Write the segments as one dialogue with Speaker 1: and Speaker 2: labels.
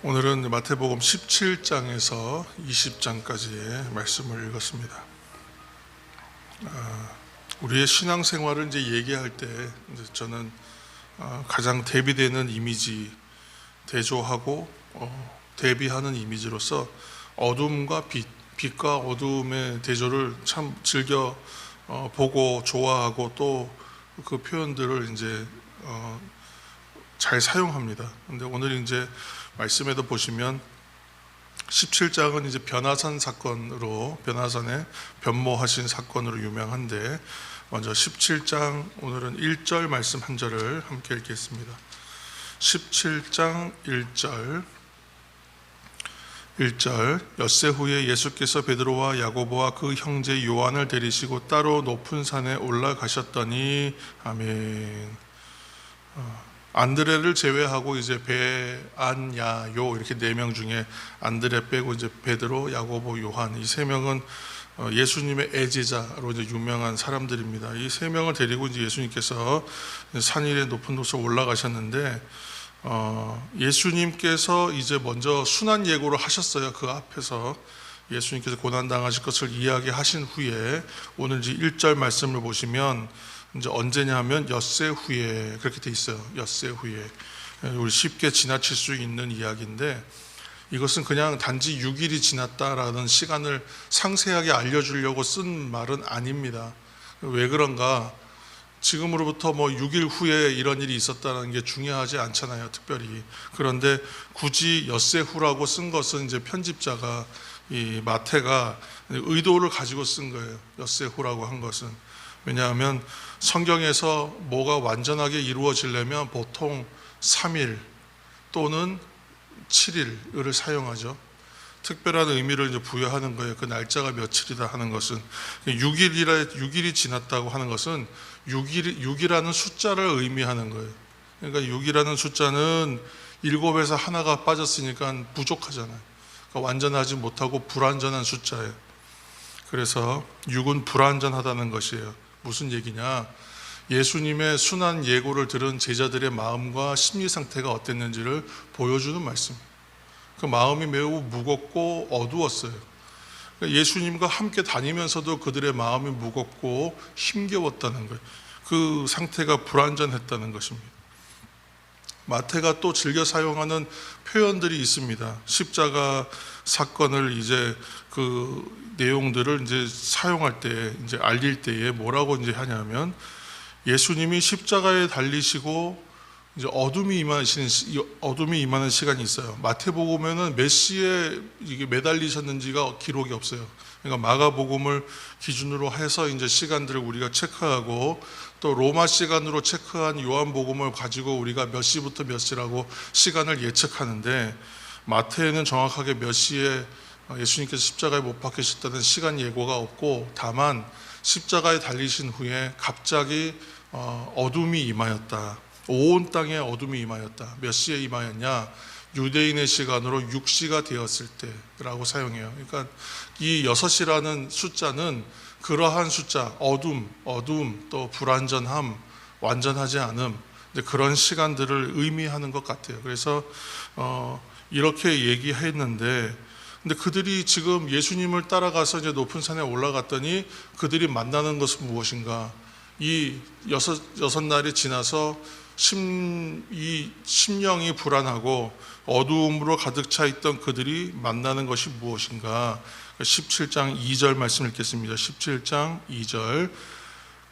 Speaker 1: 오늘은 마태복음 17장에서 20장까지의 말씀을 읽었습니다. 우리의 신앙생활을 이제 얘기할 때 저는 가장 대비되는 이미지, 대조하고 대비하는 이미지로서 어둠과 빛과 어둠의 대조를 참 즐겨 보고 좋아하고 또 그 표현들을 이제 잘 사용합니다. 근데 오늘 이제 말씀에도 보시면 17장은 이제 변화산 사건으로, 변화산에 변모하신 사건으로 유명한데, 먼저 17장 오늘은 1절 말씀 한 절을 함께 읽겠습니다. 17장 1절 엿새 후에 예수께서 베드로와 야고보와 그 형제 요한을 데리시고 따로 높은 산에 올라가셨더니, 아멘. 안드레를 제외하고 이제 배, 안, 야, 요 이렇게 4명 중에 안드레 빼고 이제 베드로, 야고보, 요한 이 3명은 예수님의 애제자로 이제 유명한 사람들입니다. 이 3명을 데리고 이제 예수님께서 산 위에 높은 곳에 올라가셨는데, 예수님께서 이제 먼저 순환 예고를 하셨어요. 그 앞에서 예수님께서 고난 당하실 것을 이야기하신 후에 오늘 이제 1절 말씀을 보시면 이제 언제냐 하면 엿새 후에 그렇게 돼 있어요. 엿새 후에. 우리 쉽게 지나칠 수 있는 이야기인데, 이것은 그냥 단지 6일이 지났다라는 시간을 상세하게 알려주려고 쓴 말은 아닙니다. 왜 그런가? 지금으로부터 6일 후에 이런 일이 있었다는 게 중요하지 않잖아요, 특별히. 그런데 굳이 엿새 후라고 쓴 것은 이제 편집자가, 이 마태가 의도를 가지고 쓴 거예요. 엿새 후라고 한 것은. 왜냐하면 성경에서 뭐가 완전하게 이루어지려면 보통 3일 또는 7일을 사용하죠. 특별한 의미를 이제 부여하는 거예요. 그 날짜가 며칠이다 하는 것은. 6일이 지났다고 하는 것은 6이라는 숫자를 의미하는 거예요. 그러니까 6이라는 숫자는 7에서 하나가 빠졌으니까 부족하잖아요. 그러니까 완전하지 못하고 불완전한 숫자예요. 그래서 6은 불완전하다는 것이에요. 무슨 얘기냐? 예수님의 순환 예고를 들은 제자들의 마음과 심리 상태가 어땠는지를 보여주는 말씀. 그 마음이 매우 무겁고 어두웠어요. 예수님과 함께 다니면서도 그들의 마음이 무겁고 힘겨웠다는 거예요. 그 상태가 불완전했다는 것입니다. 마태가 또 즐겨 사용하는 표현들이 있습니다. 십자가 사건을 이제 그 내용들을 이제 사용할 때, 이제 알릴 때에 뭐라고 이제 하냐면, 예수님이 십자가에 달리시고 이제 어둠이 임하는 시간이 있어요. 마태복음에는 몇 시에 이게 매달리셨는지가 기록이 없어요. 그러니까 마가복음을 기준으로 해서 이제 시간들을 우리가 체크하고, 또 로마 시간으로 체크한 요한복음을 가지고 우리가 몇 시부터 몇 시라고 시간을 예측하는데, 마태에는 정확하게 몇 시에 예수님께서 십자가에 못 박히셨다는 시간 예고가 없고, 다만 십자가에 달리신 후에 갑자기 어둠이 임하였다. 온 땅에 어둠이 임하였다. 몇 시에 임하였냐? 유대인의 시간으로 6시가 되었을 때라고 사용해요. 그러니까 이 6이라는 숫자는 그러한 숫자, 어둠, 또 불완전함, 완전하지 않음, 그런 시간들을 의미하는 것 같아요. 그래서 이렇게 얘기했는데, 근데 그들이 지금 예수님을 따라가서 이제 높은 산에 올라갔더니 그들이 만나는 것은 무엇인가? 이 여섯 날이 지나서 이 심령이 불안하고 어두움으로 가득 차 있던 그들이 만나는 것이 무엇인가? 17장 2절 말씀 읽겠습니다. 17장 2절.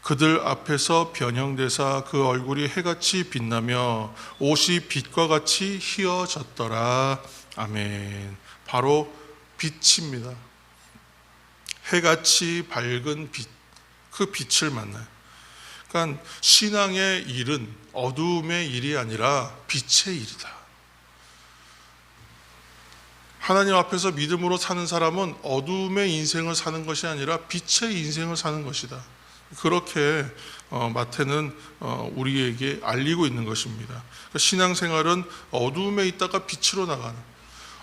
Speaker 1: 그들 앞에서 변형되사 그 얼굴이 해같이 빛나며 옷이 빛과 같이 희어졌더라. 아멘. 바로 빛입니다. 해같이 밝은 빛, 그 빛을 만나요. 그러니까 신앙의 일은 어두움의 일이 아니라 빛의 일이다. 하나님 앞에서 믿음으로 사는 사람은 어두움의 인생을 사는 것이 아니라 빛의 인생을 사는 것이다. 그렇게 마태는 우리에게 알리고 있는 것입니다. 신앙생활은 어두움에 있다가 빛으로 나가는,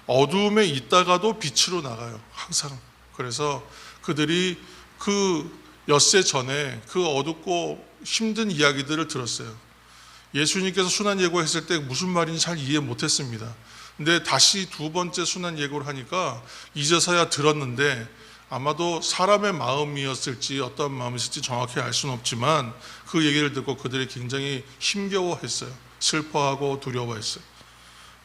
Speaker 1: 어두움에 있다가도 빛으로 나가요. 항상. 그래서 그들이 그 엿새 전에 그 어둡고 힘든 이야기들을 들었어요. 예수님께서 순환 예고했을 때 무슨 말인지 잘 이해 못했습니다. 근데 다시 두 번째 순환 예고를 하니까 이제서야 들었는데 아마도 사람의 마음이었을지 어떤 마음이었을지 정확히 알 수는 없지만 그 얘기를 듣고 그들이 굉장히 힘겨워했어요. 슬퍼하고 두려워했어요.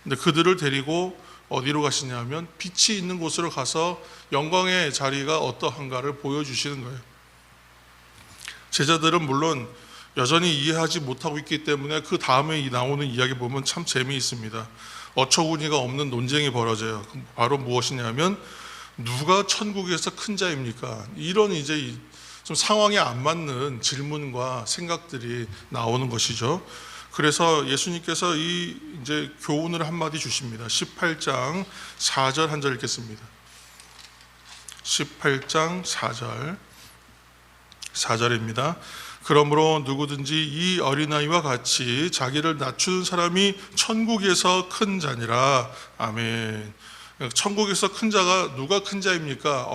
Speaker 1: 근데 그들을 데리고 어디로 가시냐면 빛이 있는 곳으로 가서 영광의 자리가 어떠한가를 보여주시는 거예요. 제자들은 물론 여전히 이해하지 못하고 있기 때문에 그 다음에 나오는 이야기 보면 참 재미있습니다. 어처구니가 없는 논쟁이 벌어져요. 바로 무엇이냐면 누가 천국에서 큰 자입니까? 이런 이제 좀 상황에 안 맞는 질문과 생각들이 나오는 것이죠. 그래서 예수님께서 이 이제 교훈을 한마디 주십니다. 18장 4절 한 절 읽겠습니다. 18장 4절입니다. 그러므로 누구든지 이 어린아이와 같이 자기를 낮추는 사람이 천국에서 큰 자니라. 아멘. 천국에서 큰 자가 누가 큰 자입니까?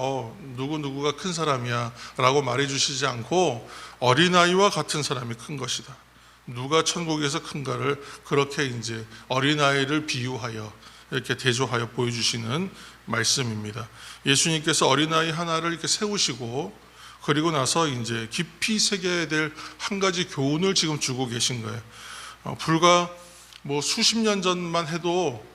Speaker 1: 누구가 큰 사람이야 라고 말해주시지 않고 어린아이와 같은 사람이 큰 것이다. 누가 천국에서 큰가를 그렇게 이제 어린아이를 비유하여 이렇게 대조하여 보여주시는 말씀입니다. 예수님께서 어린아이 하나를 이렇게 세우시고 그리고 나서 이제 깊이 새겨야 될 한 가지 교훈을 지금 주고 계신 거예요. 불과 수십 년 전만 해도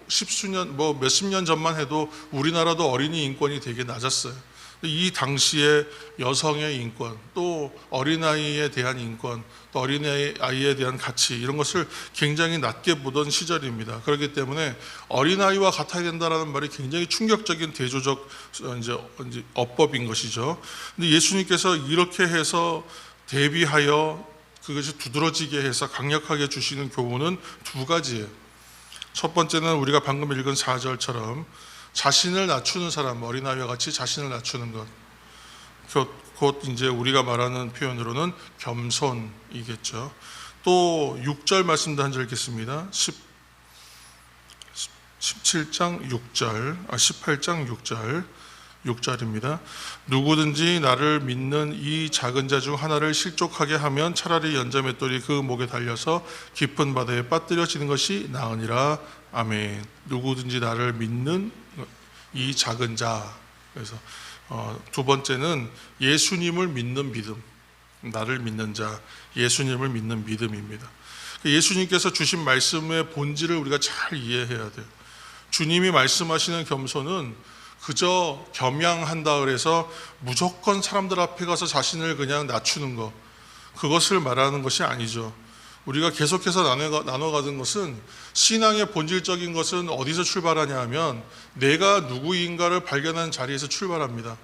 Speaker 1: 십수년 몇십 년 전만 해도 우리나라도 어린이 인권이 되게 낮았어요. 이 당시에 여성의 인권, 또 어린아이에 대한 인권, 또 어린아이에 대한 가치 이런 것을 굉장히 낮게 보던 시절입니다. 그렇기 때문에 어린아이와 같아야 된다는 말이 굉장히 충격적인 대조적 이제 어법인 것이죠. 근데 예수님께서 이렇게 해서 대비하여 그것이 두드러지게 해서 강력하게 주시는 교훈은 두 가지예요. 첫 번째는 우리가 방금 읽은 4절처럼 자신을 낮추는 사람, 어린아이와 같이 자신을 낮추는 것. 곧 이제 우리가 말하는 표현으로는 겸손이겠죠. 또 6절 말씀도 한 절 읽겠습니다. 18장 6절입니다. 누구든지 나를 믿는 이 작은 자 중 하나를 실족하게 하면 차라리 연자맷돌이 그 목에 달려서 깊은 바다에 빠뜨려지는 것이 나으니라. 아멘. 누구든지 나를 믿는 이 작은 자. 그래서 두 번째는 예수님을 믿는 믿음, 나를 믿는 자, 예수님을 믿는 믿음입니다. 예수님께서 주신 말씀의 본질을 우리가 잘 이해해야 돼요. 주님이 말씀하시는 겸손은 그저 겸양한다 그래서 무조건 사람들 앞에 가서 자신을 그냥 낮추는 것, 그것을 말하는 것이 아니죠. 우리가 계속해서 나눠가는 것은 신앙의 본질적인 것은 어디서 출발하냐 하면 내가 누구인가를 발견하는 자리에서 출발합니다.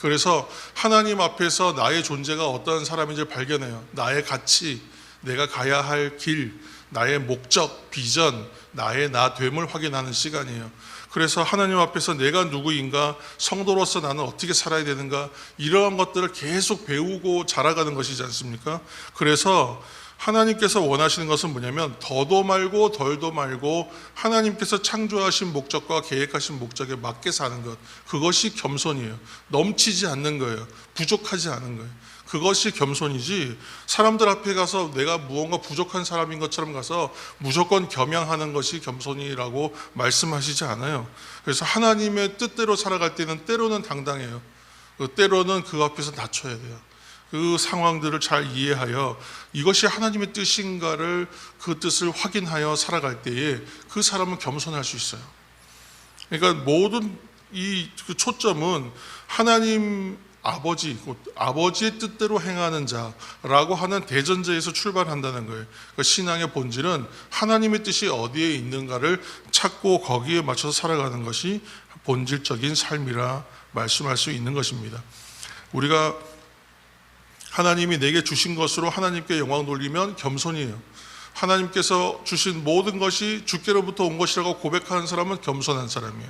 Speaker 1: 그래서 하나님 앞에서 나의 존재가 어떤 사람인지를 발견해요. 나의 가치, 내가 가야 할 길, 나의 목적, 비전, 나의 나됨을 확인하는 시간이에요. 그래서 하나님 앞에서 내가 누구인가, 성도로서 나는 어떻게 살아야 되는가, 이러한 것들을 계속 배우고 자라가는 것이지 않습니까? 그래서 하나님께서 원하시는 것은 뭐냐면 더도 말고 덜도 말고 하나님께서 창조하신 목적과 계획하신 목적에 맞게 사는 것, 그것이 겸손이에요. 넘치지 않는 거예요. 부족하지 않은 거예요. 그것이 겸손이지, 사람들 앞에 가서 내가 무언가 부족한 사람인 것처럼 가서 무조건 겸양하는 것이 겸손이라고 말씀하시지 않아요. 그래서 하나님의 뜻대로 살아갈 때는 때로는 당당해요. 때로는 그 앞에서 낮춰야 돼요. 그 상황들을 잘 이해하여 이것이 하나님의 뜻인가를, 그 뜻을 확인하여 살아갈 때에 그 사람은 겸손할 수 있어요. 그러니까 모든 그 초점은 하나님 아버지의 뜻대로 행하는 자라고 하는 대전제에서 출발한다는 거예요. 그러니까 신앙의 본질은 하나님의 뜻이 어디에 있는가를 찾고 거기에 맞춰서 살아가는 것이 본질적인 삶이라 말씀할 수 있는 것입니다. 우리가 하나님이 내게 주신 것으로 하나님께 영광 돌리면 겸손이에요. 하나님께서 주신 모든 것이 주께로부터 온 것이라고 고백하는 사람은 겸손한 사람이에요.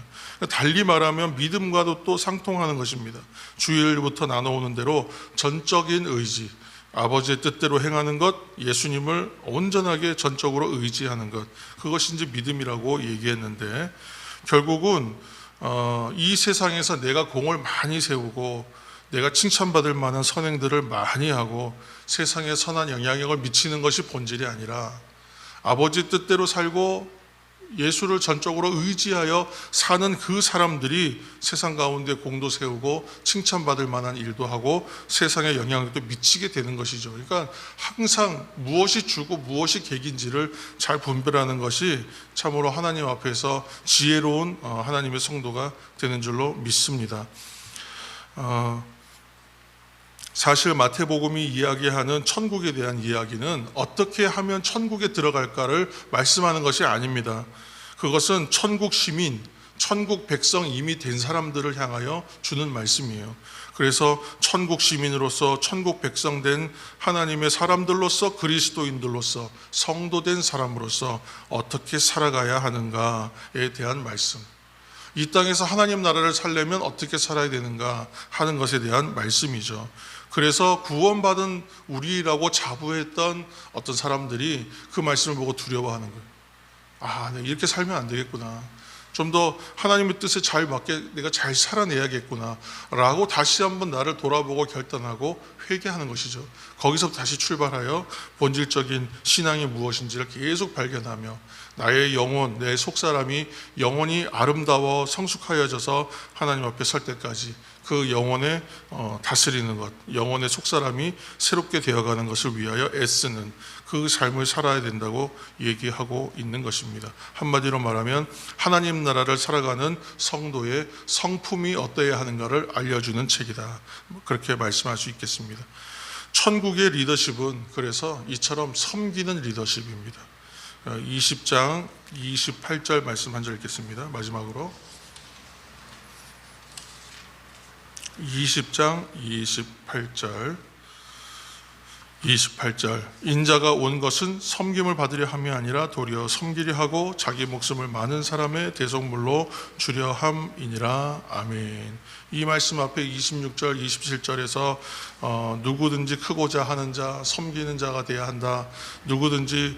Speaker 1: 달리 말하면 믿음과도 또 상통하는 것입니다. 주일부터 나눠오는 대로 전적인 의지, 아버지의 뜻대로 행하는 것, 예수님을 온전하게 전적으로 의지하는 것, 그것이 이제 믿음이라고 얘기했는데, 결국은 이 세상에서 내가 공을 많이 세우고 내가 칭찬받을 만한 선행들을 많이 하고 세상에 선한 영향력을 미치는 것이 본질이 아니라 아버지 뜻대로 살고 예수를 전적으로 의지하여 사는 그 사람들이 세상 가운데 공도 세우고 칭찬받을 만한 일도 하고 세상에 영향력도 미치게 되는 것이죠. 그러니까 항상 무엇이 주고 무엇이 객인지를 잘 분별하는 것이 참으로 하나님 앞에서 지혜로운 하나님의 성도가 되는 줄로 믿습니다. 사실 마태복음이 이야기하는 천국에 대한 이야기는 어떻게 하면 천국에 들어갈까를 말씀하는 것이 아닙니다. 그것은 천국 시민, 천국 백성 이미 된 사람들을 향하여 주는 말씀이에요. 그래서 천국 시민으로서 천국 백성 된 하나님의 사람들로서 그리스도인들로서 성도된 사람으로서 어떻게 살아가야 하는가에 대한 말씀, 이 땅에서 하나님 나라를 살려면 어떻게 살아야 되는가 하는 것에 대한 말씀이죠. 그래서 구원받은 우리라고 자부했던 어떤 사람들이 그 말씀을 보고 두려워하는 거예요. 내가 이렇게 살면 안 되겠구나. 좀 더 하나님의 뜻에 잘 맞게 내가 잘 살아내야겠구나 라고 다시 한번 나를 돌아보고 결단하고 회개하는 것이죠. 거기서 다시 출발하여 본질적인 신앙이 무엇인지를 계속 발견하며 나의 영혼, 내 속사람이 영혼이 아름다워 성숙하여져서 하나님 앞에 설 때까지 그 영혼에 다스리는 것, 영혼의 속사람이 새롭게 되어가는 것을 위하여 애쓰는 그 삶을 살아야 된다고 얘기하고 있는 것입니다. 한마디로 말하면 하나님 나라를 살아가는 성도의 성품이 어떠해야 하는가를 알려주는 책이다, 그렇게 말씀할 수 있겠습니다. 천국의 리더십은 그래서 이처럼 섬기는 리더십입니다. 20장 28절 말씀 한 절 읽겠습니다. 마지막으로 20장 28절 인자가 온 것은 섬김을 받으려 함이 아니라 도리어 섬기려 하고 자기 목숨을 많은 사람의 대속물로 주려 함이니라. 아멘. 이 말씀 앞에 26절 27절에서 누구든지 크고자 하는 자, 섬기는 자가 되어야 한다. 누구든지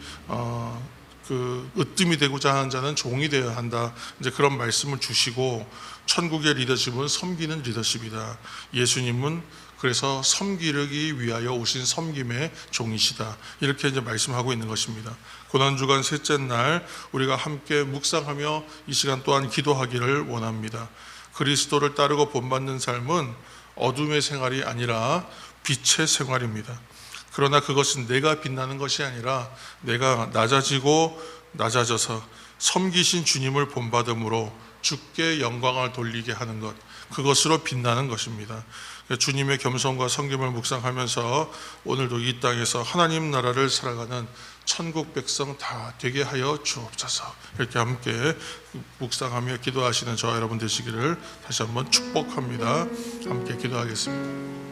Speaker 1: 으뜸이 되고자 하는 자는 종이 되어야 한다. 이제 그런 말씀을 주시고, 천국의 리더십은 섬기는 리더십이다. 예수님은 그래서 섬기기 위하여 오신 섬김의 종이시다. 이렇게 이제 말씀하고 있는 것입니다. 고난주간 셋째 날 우리가 함께 묵상하며 이 시간 또한 기도하기를 원합니다. 그리스도를 따르고 본받는 삶은 어둠의 생활이 아니라 빛의 생활입니다. 그러나 그것은 내가 빛나는 것이 아니라 내가 낮아져서 섬기신 주님을 본받음으로 주께 영광을 돌리게 하는 것, 그것으로 빛나는 것입니다. 주님의 겸손과 섬김을 묵상하면서 오늘도 이 땅에서 하나님 나라를 살아가는 천국 백성 다 되게 하여 주옵소서. 이렇게 함께 묵상하며 기도하시는 저와 여러분 되시기를 다시 한번 축복합니다. 함께 기도하겠습니다.